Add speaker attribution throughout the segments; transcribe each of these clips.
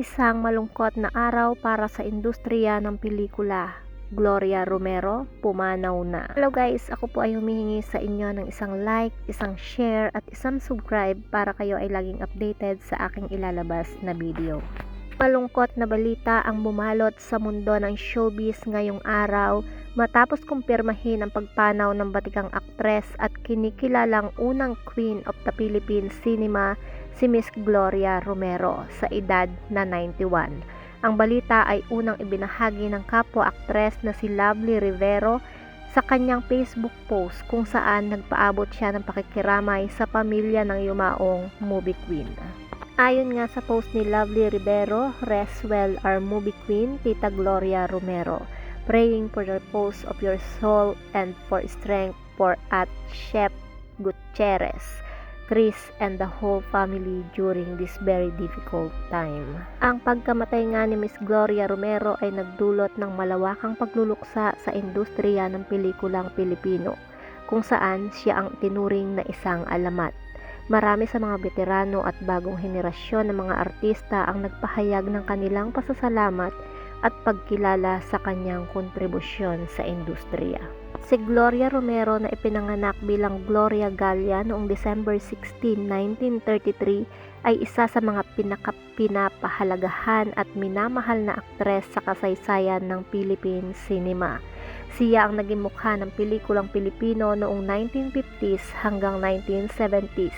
Speaker 1: Isang malungkot na araw para sa industriya ng pelikula. Gloria Romero, pumanaw na. Hello guys, ako po ay humihingi sa inyo ng isang like, isang share at isang subscribe para kayo ay laging updated sa aking ilalabas na video. Malungkot na balita ang bumalot sa mundo ng showbiz ngayong araw matapos kumpirmahin ang pagpanaw ng batikang aktres at kinikilalang unang Queen of the Philippine Cinema, si Miss Gloria Romero sa edad na 91. Ang balita ay unang ibinahagi ng kapwa-aktres na si Lovely Rivero sa kanyang Facebook post kung saan nagpaabot siya ng pakikiramay sa pamilya ng yumaong movie queen. Ayon nga sa post ni Lovely Rivero, "Rest well our movie queen, Tita Gloria Romero. Praying for the repose of your soul and for strength for at Chef Gutierrez, Chris and the whole family during this very difficult time." Ang pagkamatay nga ni Miss Gloria Romero ay nagdulot ng malawakang pagluluksa sa industriya ng pelikulang Pilipino, kung saan siya ang tinuring na isang alamat. Marami sa mga veterano at bagong henerasyon ng mga artista ang nagpahayag ng kanilang pasasalamat at pagkilala sa kanyang kontribusyon sa industriya. Si Gloria Romero na ipinanganak bilang Gloria Galia noong December 16, 1933 ay isa sa mga pinapahalagahan at minamahal na aktres sa kasaysayan ng Philippine cinema. Siya ang naging mukha ng pelikulang Pilipino noong 1950s hanggang 1970s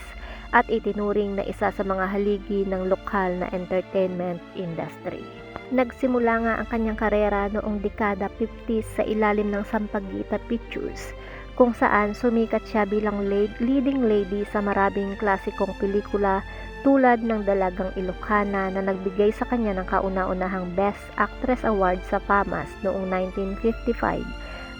Speaker 1: at itinuring na isa sa mga haligi ng lokal na entertainment industry. Nagsimula nga ang kanyang karera noong dekada 50s sa ilalim ng Sampaguita Pictures, kung saan sumikat siya bilang leading lady sa maraming klasikong pelikula tulad ng Dalagang Ilocana na nagbigay sa kanya ng kauna-unahang Best Actress Award sa FAMAS noong 1955.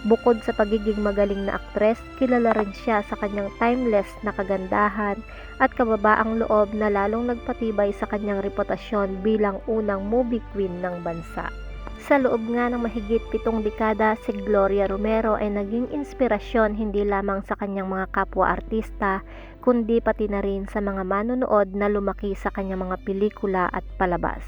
Speaker 1: Bukod sa pagiging magaling na aktres, kilala rin siya sa kanyang timeless na kagandahan at kababaang loob na lalong nagpatibay sa kanyang reputasyon bilang unang movie queen ng bansa. Sa loob nga ng mahigit 7 dekada, si Gloria Romero ay naging inspirasyon hindi lamang sa kanyang mga kapwa-artista, kundi pati na rin sa mga manonood na lumaki sa kanyang mga pelikula at palabas.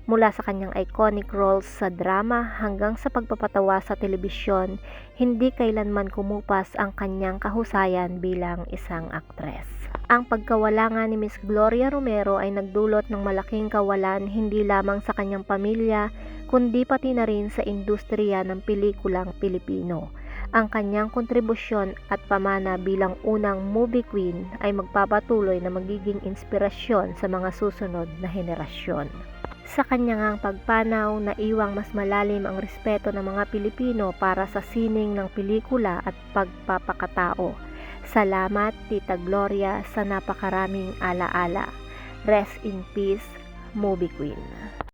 Speaker 1: Mula sa kanyang iconic roles sa drama hanggang sa pagpapatawa sa telebisyon, hindi kailanman kumupas ang kanyang kahusayan bilang isang aktres. Ang pagkawala nga ni Miss Gloria Romero ay nagdulot ng malaking kawalan hindi lamang sa kanyang pamilya, kundi pati na rin sa industriya ng pelikulang Pilipino. Ang kanyang kontribusyon at pamana bilang unang movie queen ay magpapatuloy na magiging inspirasyon sa mga susunod na henerasyon. Sa kanyang pagpanaw, naiwang mas malalim ang respeto ng mga Pilipino para sa sining ng pelikula at pagpapakatao. Salamat, Tita Gloria, sa napakaraming alaala. Rest in peace, movie queen.